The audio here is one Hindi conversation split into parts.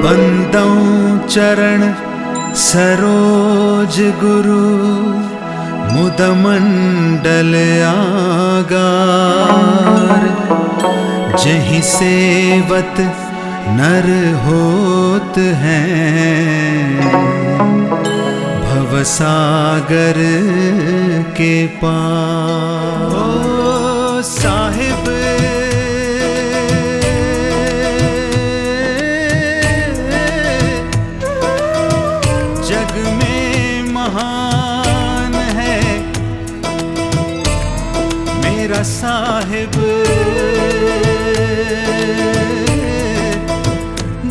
बंदों चरण सरोज गुरु मुदमंडल आगार। जहि सेवत नर होत हैं भवसागर के पार। ओ साहिब जग में महान है मेरा साहिब,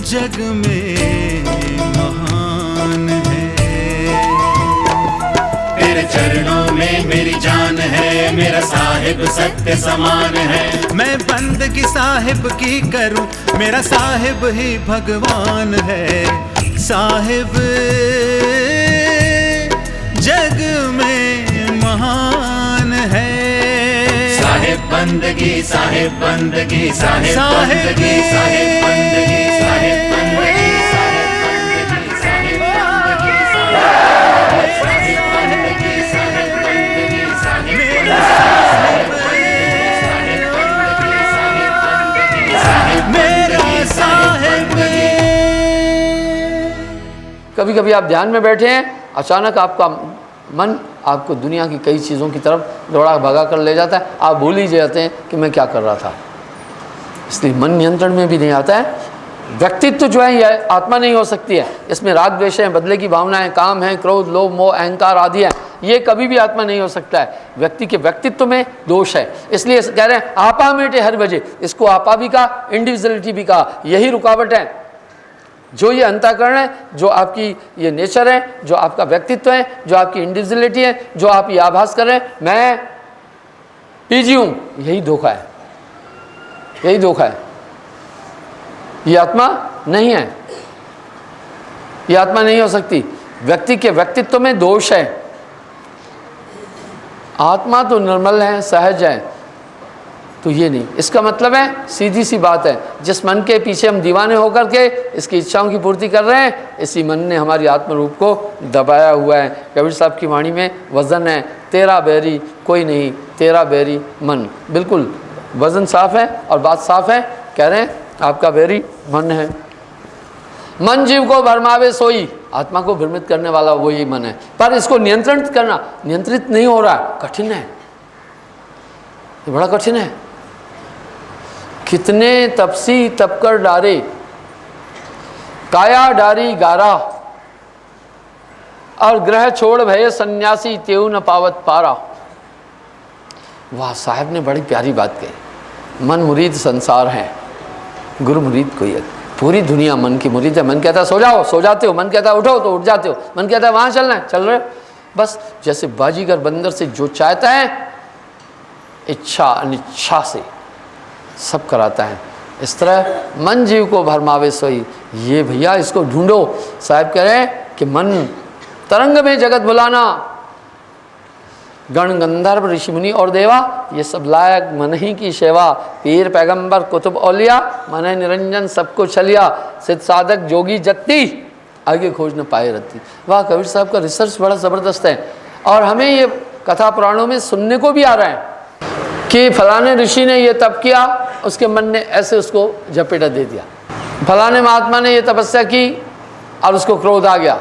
जग में महान है। तेरे चरणों में मेरी जान है, मेरा साहिब सत्य समान है। मैं बंदगी साहिब की करूं, मेरा साहिब ही भगवान है। साहिब जग में महान है। साहिब बंदगी, साहिब बंदगी, साहिब बंदगी, साहिब बंदगी, साहिब बंदगी, साहिब बंदगी, साहिब बंदगी, साहिब बंदगी, साहिब बंदगी, साहिब बंदगी, मेरा साहिब। कभी कभी आप ध्यान में बैठे हैं, अचानक आपका मन आपको दुनिया की कई चीज़ों की तरफ दौड़ा भगा कर ले जाता है, आप भूल ही जाते हैं कि मैं क्या कर रहा था। इसलिए मन नियंत्रण में भी नहीं आता है। व्यक्तित्व जो है यह आत्मा नहीं हो सकती है। इसमें राग द्वेष है, बदले की भावनाएं, काम है, क्रोध लोभ मोह अहंकार आदि है, ये कभी भी आत्मा नहीं हो सकता है। व्यक्ति के व्यक्तित्व में दोष है, इसलिए कह रहे हैं आपा मेटे हर वजह। इसको आपा भी कहा, इंडिविजुअलिटी भी कहा। यही रुकावट है। जो ये अंतःकरण है, जो आपकी ये नेचर है, जो आपका व्यक्तित्व है, जो आपकी इंडिविजुअलिटी है, जो आप ये आभास कर रहे हैं मैं पीजी हूं, यही धोखा है, यही धोखा है। ये आत्मा नहीं है, ये आत्मा नहीं हो सकती। व्यक्ति के व्यक्तित्व में दोष है। आत्मा तो निर्मल है, सहज है, तो ये नहीं। इसका मतलब है सीधी सी बात है, जिस मन के पीछे हम दीवाने होकर के इसकी इच्छाओं की पूर्ति कर रहे हैं, इसी मन ने हमारी आत्म रूप को दबाया हुआ है। कबीर साहब की वाणी में वज़न है, तेरा बैरी कोई नहीं, तेरा बैरी मन। बिल्कुल वज़न साफ है और बात साफ है। कह रहे हैं आपका बैरी मन है। मन जीव को भरमावे सोई, आत्मा को भ्रमित करने वाला वही मन है। पर इसको नियंत्रित करना, नियंत्रित नहीं हो रहा, कठिन है, ये बड़ा कठिन है। कितने तपसी तप कर डारे, काया डारी गारा, और ग्रह छोड़ भय सन्यासी तेऊ न पावत पारा। वाह, साहब ने बड़ी प्यारी बात कही। मन मुरीद संसार है, गुरु मुरीद कोई है। पूरी दुनिया मन की मुरीद है। मन कहता है सो जाओ, सो जाते हो। मन कहता है उठो, तो उठ जाते हो। मन कहता है वहां चलना है, चल रहे हो। बस जैसे बाजीगर बंदर से जो चाहता है, इच्छा अनिच्छा से सब कराता है, इस तरह मन जीव को भरमावे सोई। ये भैया इसको ढूंढो। साहब कह रहे हैं कि मन तरंग में जगत बुलाना, गण गंधर्व ऋषि मुनि और देवा, ये सब लायक मन ही की सेवा। पीर पैगंबर कुतुब औलिया, मन निरंजन सबको छलिया। सिद्ध साधक जोगी जत्ती, आगे खोज न पाए रत्ती। वाह, कबीर साहब का रिसर्च बड़ा ज़बरदस्त है। और हमें ये कथा पुराणों में सुनने को भी आ रहा है कि फलाने ऋषि ने ये तप किया, उसके मन ने ऐसे उसको झपेटा दे दिया। फलाने महात्मा ने ये तपस्या की और उसको क्रोध आ गया।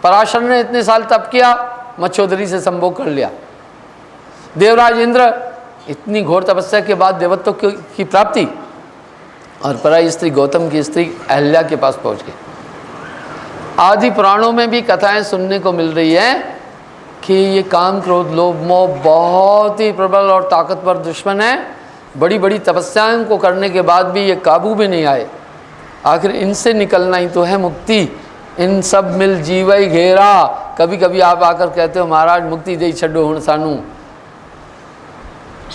पराशर ने इतने साल तप किया, मच्छोदरी से संभोग कर लिया। देवराज इंद्र इतनी घोर तपस्या के बाद देवत्व की प्राप्ति, और पराई स्त्री गौतम की स्त्री अहल्या के पास पहुंच गए। आदि पुराणों में भी कथाएं सुनने को मिल रही है कि ये काम क्रोध लोभ मोह बहुत ही प्रबल और ताकतवर दुश्मन है। बड़ी बड़ी तपस्याओं को करने के बाद भी ये काबू में नहीं आए। आखिर इनसे निकलना ही तो है मुक्ति। इन सब मिल जीवई घेरा। कभी कभी आप आकर कहते हो महाराज मुक्ति दे छड्डो हुण सानू।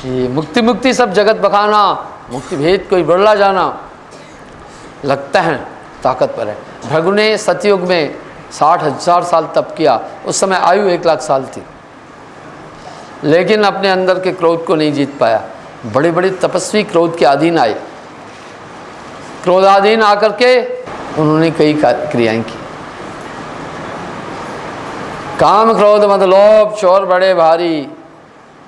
ये मुक्ति मुक्ति सब जगत बखाना, मुक्ति भेद कोई बड़ला जाना, लगता है ताकतवर है। भृगु ने सतयुग में 60,000 साल तप किया। उस समय आयु 1 लाख साल थी, लेकिन अपने अंदर के क्रोध को नहीं जीत पाया। बड़े बड़े तपस्वी क्रोध के अधीन आए। क्रोधाधीन आकर के उन्होंने कई क्रियाएं की। काम क्रोध मद लोभ चोर बड़े भारी,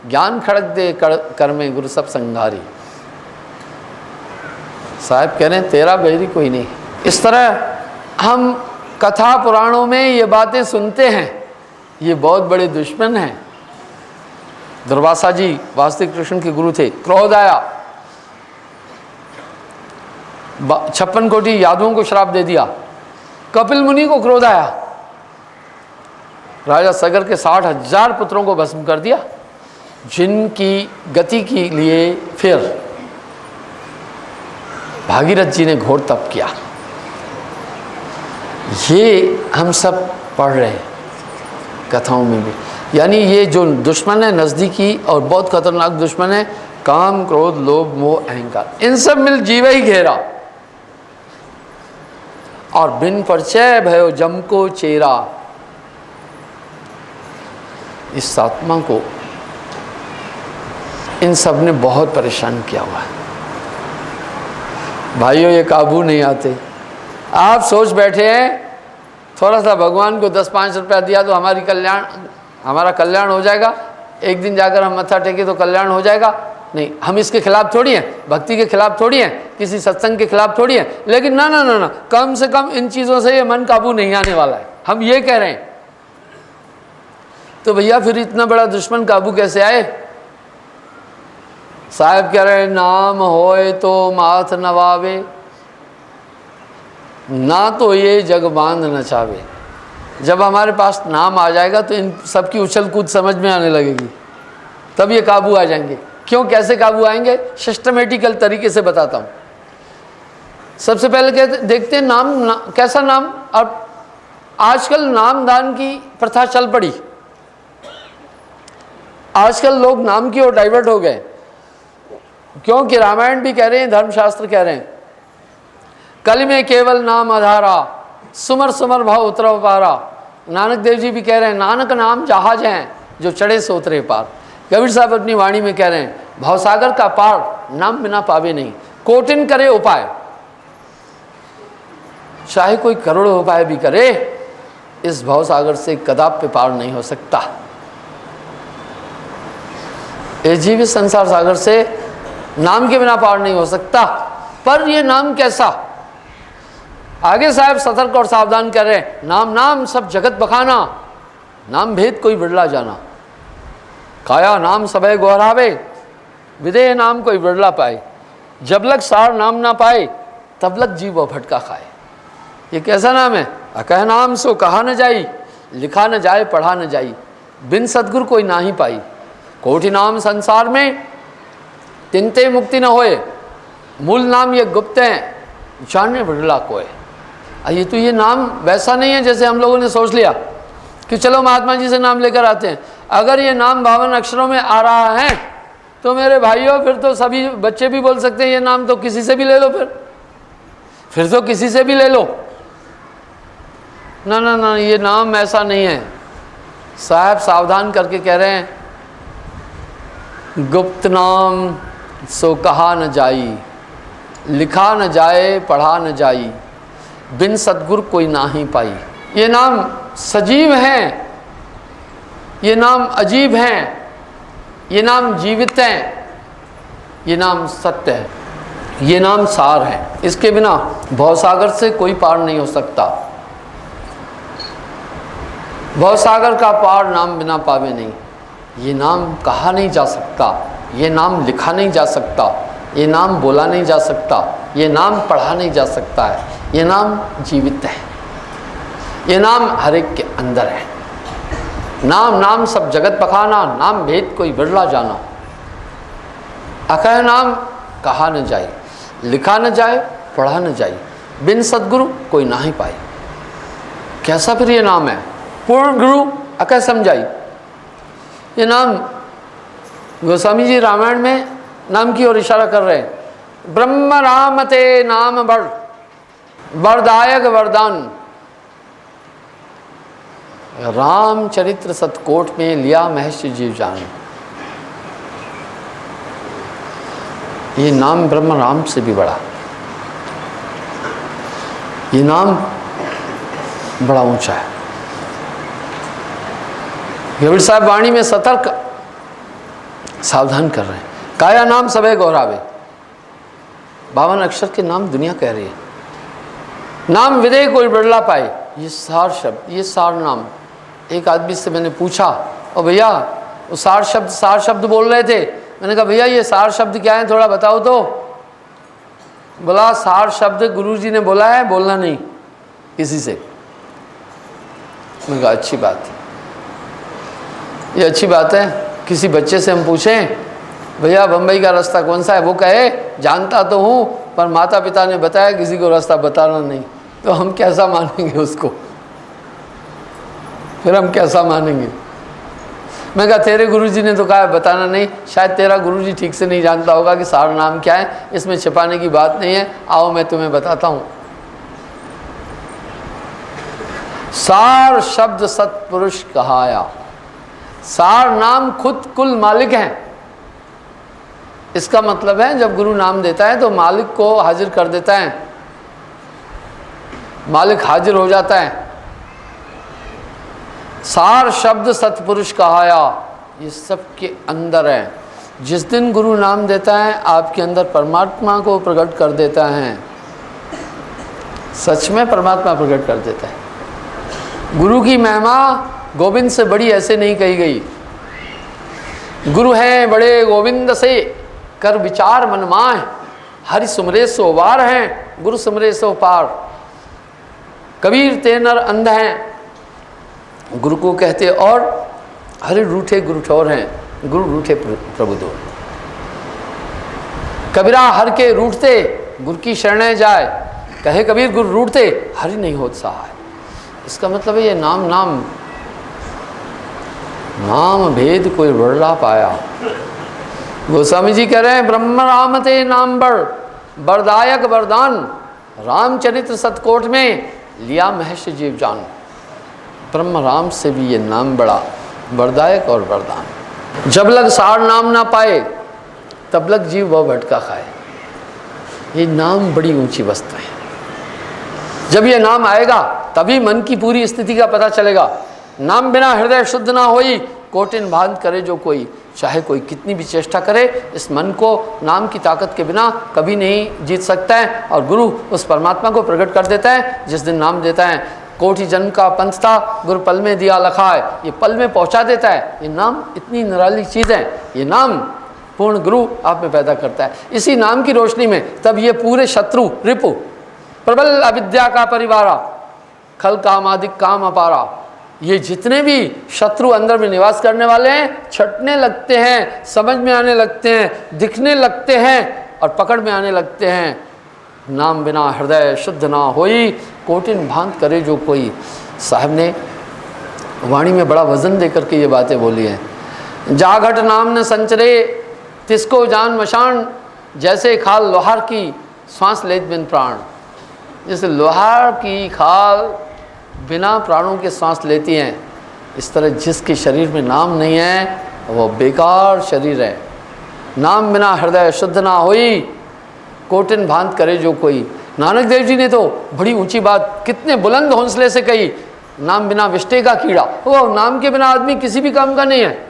ज्ञान खड़क दे कर में गुरु सब संघारी। साहब कह रहे हैं तेरा बैरी कोई नहीं। इस तरह हम कथा पुराणों में ये बातें सुनते हैं, ये बहुत बड़े दुश्मन हैं। दुर्वासा जी वास्तविक कृष्ण के गुरु थे। क्रोध आया, 56 कोटि यादवों को श्राप दे दिया। कपिल मुनि को क्रोध आया, राजा सगर के 60,000 पुत्रों को भस्म कर दिया, जिनकी गति के लिए फिर भागीरथ जी ने घोर तप किया। ये हम सब पढ़ रहे हैं कथाओं में भी। यानी ये जो दुश्मन है नज़दीकी और बहुत खतरनाक दुश्मन है, काम क्रोध लोभ मोह अहंकार, इन सब मिल जीव ही घेरा। और बिन परिचय भयो जम को चेरा, इस आत्मा को इन सब ने बहुत परेशान किया हुआ है। भाइयों ये काबू नहीं आते। आप सोच बैठे हैं थोड़ा सा भगवान को 10-5 रुपया दिया तो हमारा कल्याण हो जाएगा, एक दिन जाकर हम मत्था टेके तो कल्याण हो जाएगा। नहीं, हम इसके खिलाफ थोड़ी हैं, भक्ति के खिलाफ थोड़ी हैं, किसी सत्संग के खिलाफ थोड़ी हैं, लेकिन ना ना ना ना, कम से कम इन चीज़ों से ये मन काबू नहीं आने वाला है, हम ये कह रहे हैं। तो भैया फिर इतना बड़ा दुश्मन काबू कैसे आए? साहब कह रहे हैं नाम होए तो माथ नवावे, ना तो ये जग बांध नचावे। जब हमारे पास नाम आ जाएगा तो इन सब की उछल कूद समझ में आने लगेगी, तब ये काबू आ जाएंगे। क्यों, कैसे काबू आएंगे? सिस्टमेटिकल तरीके से बताता हूँ। सबसे पहले देखते हैं नाम कैसा नाम। अब आजकल नामदान की प्रथा चल पड़ी, आजकल लोग नाम की ओर डाइवर्ट हो गए, क्योंकि रामायण भी कह रहे हैं, धर्मशास्त्र कह रहे हैं, कलि में केवल नाम आधारा, सुमर सुमर भाव उतरव पारा। नानक देव जी भी कह रहे हैं नानक नाम जहाज हैं जो चढ़े सो उतरे पार। कबीर साहब अपनी वाणी में कह रहे हैं भवसागर का पार नाम बिना पावे नहीं, कोटिन करे उपाय। चाहे कोई करोड़ों उपाय भी करे, इस भवसागर से कदापि पार नहीं हो सकता। इस जीवित संसार सागर से नाम के बिना पार नहीं हो सकता। पर ये नाम कैसा? आगे साहब सतर्क और सावधान कर रहे हैं, नाम नाम सब जगत बखाना, नाम भेद कोई बिरला जाना। काया नाम सबे गोहरावे, विदेह नाम कोई बिरला पाए। जब लग सार नाम ना पाए, तब लग जीव भटका खाए। ये कैसा नाम है? अकह नाम सो कहा न जाई, लिखा न जाए पढ़ा न जाई, बिन सदगुरु कोई ना ही पाई। कोटि नाम संसार में तिनते मुक्ति न होए, मूल नाम ये गुप्त हैं जाने बिरला कोय। ये नाम वैसा नहीं है जैसे हम लोगों ने सोच लिया कि चलो महात्मा जी से नाम लेकर आते हैं। अगर ये नाम 52 अक्षरों में आ रहा है तो मेरे भाइयों फिर तो सभी बच्चे भी बोल सकते हैं ये नाम, तो किसी से भी ले लो, फिर तो किसी से भी ले लो। ना ना ना, ये नाम ऐसा नहीं है। साहब सावधान करके कह रहे हैं, गुप्त नाम सो कहा न जाई, लिखा न जाए पढ़ा न जाई, बिन सद्गुरु कोई ना ही पाई। ये नाम सजीव हैं, ये नाम अजीब हैं, ये नाम जीवित हैं, ये नाम सत्य है, ये नाम सार है। इसके बिना भवसागर से कोई पार नहीं हो सकता। भवसागर का पार नाम बिना पावे नहीं। ये नाम कहा नहीं जा सकता, ये नाम लिखा नहीं जा सकता, ये नाम बोला नहीं जा सकता, ये नाम पढ़ा नहीं जा सकता है। ये नाम जीवित है, ये नाम हर एक के अंदर है। नाम नाम सब जगत बखाना, नाम भेद कोई बिरला जाना। अकह नाम कहा न जाए, लिखा न जाए पढ़ा न जाए, बिन सद्गुरु कोई ना ही पाए। कैसा फिर ये नाम है? पूर्ण गुरु अकह समझाई। ये नाम गोस्वामी जी रामायण में नाम की ओर इशारा कर रहे हैं। ब्रह्म राम ते नाम बड़, वरदायक वरदान। रामचरित्र सतकोट में लिया महेश जीव जान। ये नाम ब्रह्म राम से भी बड़ा। ये नाम बड़ा ऊंचा है। कबीर साहब वाणी में सतर्क सावधान कर रहे हैं। काया नाम सबे गौरावे, 52 अक्षर के नाम दुनिया कह रही है। नाम विदे कोई बदला पाए, ये सार शब्द, ये सार नाम। एक आदमी से मैंने पूछा, और भैया वो सार शब्द बोल रहे थे। मैंने कहा भैया ये सार शब्द क्या है, थोड़ा बताओ तो। बोला सार शब्द गुरुजी ने बोला है, बोलना नहीं किसी से। मैंने कहा अच्छी बात है, ये अच्छी बात है। किसी बच्चे से हम पूछें भैया बम्बई का रास्ता कौन सा है, वो कहे जानता तो हूँ पर माता पिता ने बताया, किसी को रास्ता बताना नहीं, तो हम कैसा मानेंगे उसको? फिर हम कैसा मानेंगे? मैं कहा तेरे गुरुजी ने तो कहा है बताना नहीं, शायद तेरा गुरुजी ठीक से नहीं जानता होगा कि सार नाम क्या है, इसमें छिपाने की बात नहीं है, आओ मैं तुम्हें बताता हूँ। सार शब्द सत्पुरुष कहाया। सार नाम खुद कुल मालिक हैं। इसका मतलब है जब गुरु नाम देता है तो मालिक को हाजिर कर देता है, मालिक हाजिर हो जाता है। सार शब्द सत्पुरुष कहाया, ये सबके अंदर है। जिस दिन गुरु नाम देता है आपके अंदर परमात्मा को प्रकट कर देता है, सच में परमात्मा प्रकट कर देता है। गुरु की महिमा गोविंद से बड़ी ऐसे नहीं कही गई। गुरु हैं बड़े गोविंद से कर विचार मन माह, हरि सुमरे सो वार हैं, गुरु सुमरे सो पार। कबीर ते नर अंध हैं, गुरु को कहते, और हरि रूठे गुरु ठोर हैं, गुरु रूठे प्रभु दो। कबीरा हर के रूठते गुरु की शरण जाए, कहे कबीर गुरु रूठते हरि नहीं होत सहाय। इसका मतलब है ये नाम भेद कोई वर्ला पाया। गोस्वामी जी कह रहे हैं ब्रह्म राम ते नाम बरदायक वरदान, रामचरित्र सतकोट में लिया महर्षि जीव जान। ब्रह्म राम से भी ये नाम बड़ा वरदायक और वरदान। जब लग सार नाम ना पाए तब लग जीव वह भटका खाए। ये नाम बड़ी ऊंची वस्तु है। जब ये नाम आएगा तभी मन की पूरी स्थिति का पता चलेगा। नाम बिना हृदय शुद्ध ना होई, कोटिन बांध करे जो कोई। चाहे कोई कितनी भी चेष्टा करे, इस मन को नाम की ताकत के बिना कभी नहीं जीत सकता है। और गुरु उस परमात्मा को प्रकट कर देता है जिस दिन नाम देता है। कोटि जन्म का पंथ था, गुरु पल में दिया लखाए, ये पल में पहुंचा देता है। ये नाम इतनी निराली चीज़ है। ये नाम पूर्ण गुरु आप में पैदा करता है। इसी नाम की रोशनी में तब ये पूरे शत्रु रिपु प्रबल अविद्या का परिवारा, खल कामादिक काम अपारा, ये जितने भी शत्रु अंदर में निवास करने वाले हैं छटने लगते हैं, समझ में आने लगते हैं, दिखने लगते हैं और पकड़ में आने लगते हैं। नाम बिना हृदय शुद्ध ना होई, कोटिन भांत करे जो कोई। साहब ने वाणी में बड़ा वजन दे करके ये बातें बोली हैं। जाघट नाम न संचरे तिसको जान मशान, जैसे खाल लोहार की श्वास लेत बिन प्राण। जैसे लोहार की खाल बिना प्राणों के सांस लेती हैं, इस तरह जिसके शरीर में नाम नहीं है वो बेकार शरीर है। नाम बिना हृदय शुद्ध ना होई, कोटिन भांत करे जो कोई। नानक देव जी ने तो बड़ी ऊंची बात कितने बुलंद हौसले से कही, नाम बिना विष्टे का कीड़ा। वो नाम के बिना आदमी किसी भी काम का नहीं है।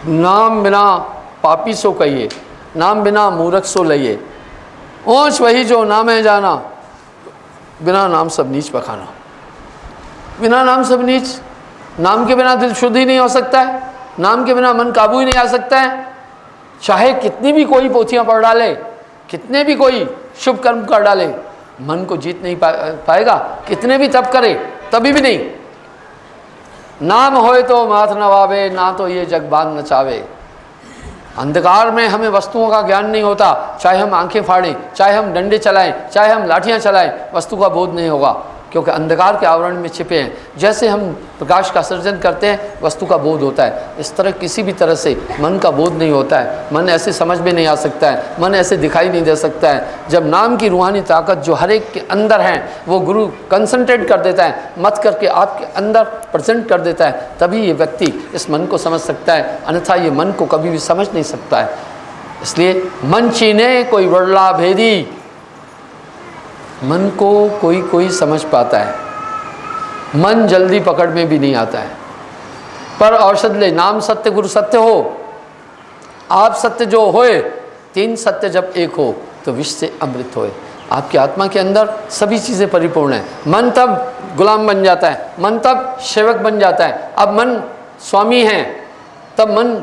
नाम बिना पापी सो कहिए, नाम बिना मूर्ख सो लइए। ओंच वही जो नाम है जाना, बिना नाम सब नीच पखाना। बिना नाम सब नीच। नाम के बिना दिल शुद्ध ही नहीं हो सकता है, नाम के बिना मन काबू ही नहीं आ सकता है। चाहे कितनी भी कोई पोथियां पढ़ डाले, कितने भी कोई शुभ कर्म कर डाले, मन को जीत नहीं पाएगा। कितने भी तप करे तभी भी नहीं। नाम होए तो माथ नवावे, ना तो ये जग बांध नचावे। अंधकार में हमें वस्तुओं का ज्ञान नहीं होता, चाहे हम आंखें फाड़ें, चाहे हम डंडे चलाएं, चाहे हम लाठियां चलाएं, वस्तु का बोध नहीं होगा, क्योंकि अंधकार के आवरण में छिपे हैं। जैसे हम प्रकाश का सर्जन करते हैं वस्तु का बोध होता है, इस तरह किसी भी तरह से मन का बोध नहीं होता है। मन ऐसे समझ में नहीं आ सकता है, मन ऐसे दिखाई नहीं दे सकता है। जब नाम की रूहानी ताकत जो हर एक के अंदर है वो गुरु कंसंट्रेट कर देता है, मत करके आपके अंदर प्रेजेंट कर देता है, तभी ये व्यक्ति इस मन को समझ सकता है, अन्यथा ये मन को कभी भी समझ नहीं सकता है। इसलिए मन चीने कोई वर्ला भेदी, मन को कोई कोई समझ पाता है, मन जल्दी पकड़ में भी नहीं आता है। पर औषध ले, नाम सत्य गुरु सत्य हो, आप सत्य जो होए, तीन सत्य जब एक हो तो विष से अमृत होए। आपकी आत्मा के अंदर सभी चीज़ें परिपूर्ण हैं। मन तब गुलाम बन जाता है, मन तब सेवक बन जाता है। अब मन स्वामी है तब मन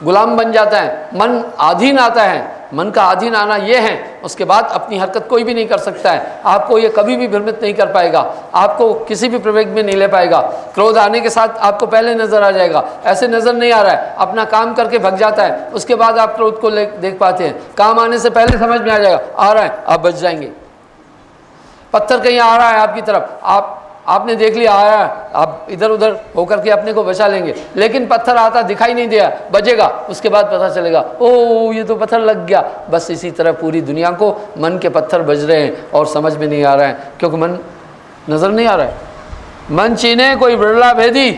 गुलाम बन जाता है, मन अधीन आता है। मन का अधीन आना ये है, उसके बाद अपनी हरकत कोई भी नहीं कर सकता है। आपको ये कभी भी भ्रमित नहीं कर पाएगा, आपको किसी भी प्रवेग में नहीं ले पाएगा। क्रोध आने के साथ आपको पहले नजर आ जाएगा, ऐसे नजर नहीं आ रहा है, अपना काम करके भग जाता है, उसके बाद आप क्रोध को देख पाते हैं। काम आने से पहले समझ में आ जाएगा, आ रहा है, आप बच जाएंगे। पत्थर कहीं आ रहा है आपकी तरफ, आपने देख लिया आ रहा है, आप इधर उधर होकर के अपने को बचा लेंगे। लेकिन पत्थर आता दिखाई नहीं दिया, बजेगा, उसके बाद पता चलेगा ओ ये तो पत्थर लग गया। बस इसी तरह पूरी दुनिया को मन के पत्थर बज रहे हैं और समझ में नहीं आ रहा है, क्योंकि मन नजर नहीं आ रहा है। मन चीने कोई बिरला भेदी,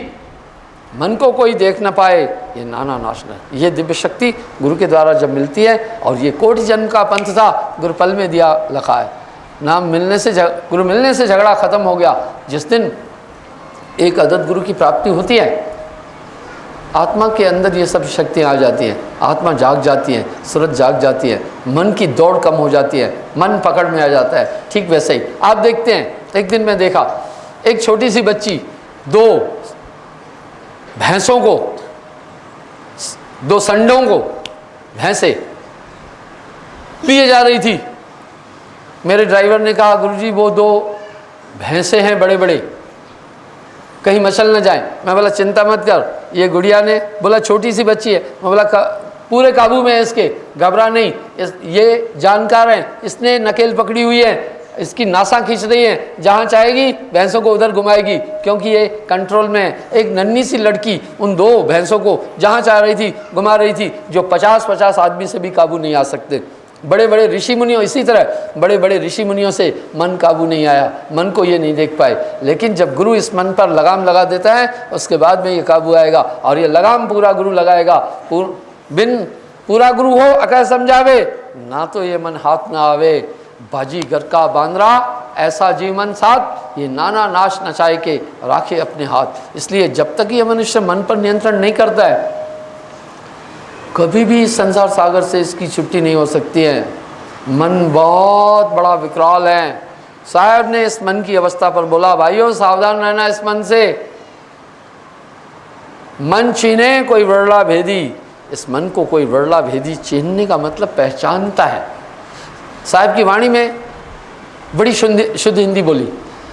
मन को कोई देख न पाए, ये नाना नाशना। ये दिव्य शक्ति गुरु के द्वारा जब मिलती है, और ये कोटि जन्म का पंथ था, गुरु पल में दिया लखा है। नाम मिलने से गुरु मिलने से झगड़ा खत्म हो गया। जिस दिन एक अदद गुरु की प्राप्ति होती है, आत्मा के अंदर ये सब शक्तियाँ आ जाती हैं, आत्मा जाग जाती है, सूरत जाग जाती है, मन की दौड़ कम हो जाती है, मन पकड़ में आ जाता है। ठीक वैसे ही आप देखते हैं, एक दिन मैं देखा एक छोटी सी बच्ची दो भैंसों को, दो संडों को, भैंसे लिए जा रही थी। मेरे ड्राइवर ने कहा गुरुजी वो दो भैंसे हैं बड़े बड़े, कहीं मचल न जाए। मैं बोला चिंता मत कर, ये गुड़िया ने बोला छोटी सी बच्ची है, मैं बोला पूरे काबू में है इसके, घबरा नहीं, ये जानकार है, इसने नकेल पकड़ी हुई है, इसकी नासा खींच रही है, जहाँ चाहेगी भैंसों को उधर घुमाएगी, क्योंकि ये कंट्रोल में है। एक नन्ही सी लड़की उन दो भैंसों को जहाँ चाह रही थी घुमा रही थी, जो 50-50 आदमी से भी काबू नहीं आ सकते। बड़े बड़े ऋषि मुनियों, इसी तरह बड़े बड़े ऋषि मुनियों से मन काबू नहीं आया, मन को ये नहीं देख पाए। लेकिन जब गुरु इस मन पर लगाम लगा देता है, उसके बाद में ये काबू आएगा, और ये लगाम पूरा गुरु लगाएगा। बिन पूरा गुरु हो अकह समझावे, ना तो ये मन हाथ ना आवे। बाजीगर का बांद्रा ऐसा जीवन साथ, ये नाना नाश नचाए के राखे अपने हाथ। इसलिए जब तक ये मनुष्य मन पर नियंत्रण नहीं करता है, कभी भी इस संसार सागर से इसकी छुट्टी नहीं हो सकती है। मन बहुत बड़ा विकराल है। साहब ने इस मन की अवस्था पर बोला, भाइयों सावधान रहना इस मन से। मन छीने कोई वरला भेदी, इस मन को कोई वरला भेदी चिन्हने का मतलब पहचानता है। साहब की वाणी में बड़ी शुद्ध हिंदी बोली।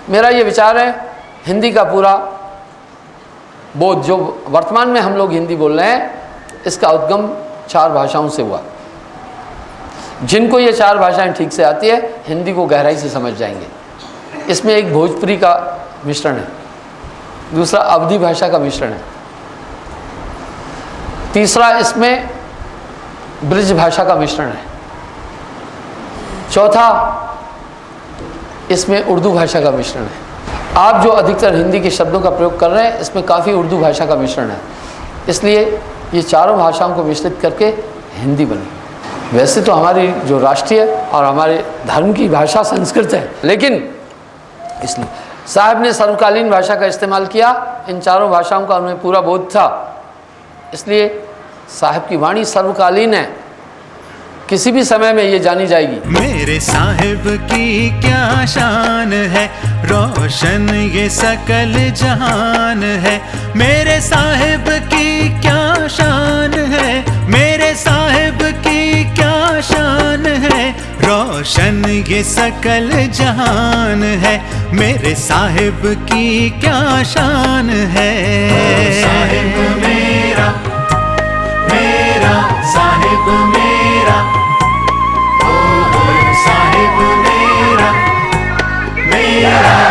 मेरा ये विचार है, हिंदी का पूरा बोध जो वर्तमान में हम लोग हिंदी बोल रहे हैं, इसका उद्गम 4 भाषाओं से हुआ। जिनको ये 4 भाषाएं ठीक से आती है, हिंदी को गहराई से समझ जाएंगे। इसमें एक भोजपुरी का मिश्रण है, दूसरा अवधी भाषा का मिश्रण है, तीसरा इसमें ब्रिज भाषा का मिश्रण है, चौथा इसमें उर्दू भाषा का मिश्रण है। आप जो अधिकतर हिंदी के शब्दों का प्रयोग कर रहे हैं, इसमें काफ़ी उर्दू भाषा का मिश्रण है। इसलिए ये चारों भाषाओं को मिश्रित करके हिंदी बनी। वैसे तो हमारी जो राष्ट्रीय और हमारे धर्म की भाषा संस्कृत है, लेकिन इसलिए साहब ने सर्वकालीन भाषा का इस्तेमाल किया। इन चारों भाषाओं का उन्हें पूरा बोध था, इसलिए साहब की वाणी सर्वकालीन है, किसी भी समय में ये जानी जाएगी। मेरे साहिब की क्या शान है, रोशन ये सकल जहान है। मेरे साहिब की क्या शान है, मेरे साहिब की क्या शान है, रोशन ये सकल जहान है। मेरे साहिब की क्या शान है। साहिब मेरा, मेरा साहिब मेरा, साहिब मेरा, मेरा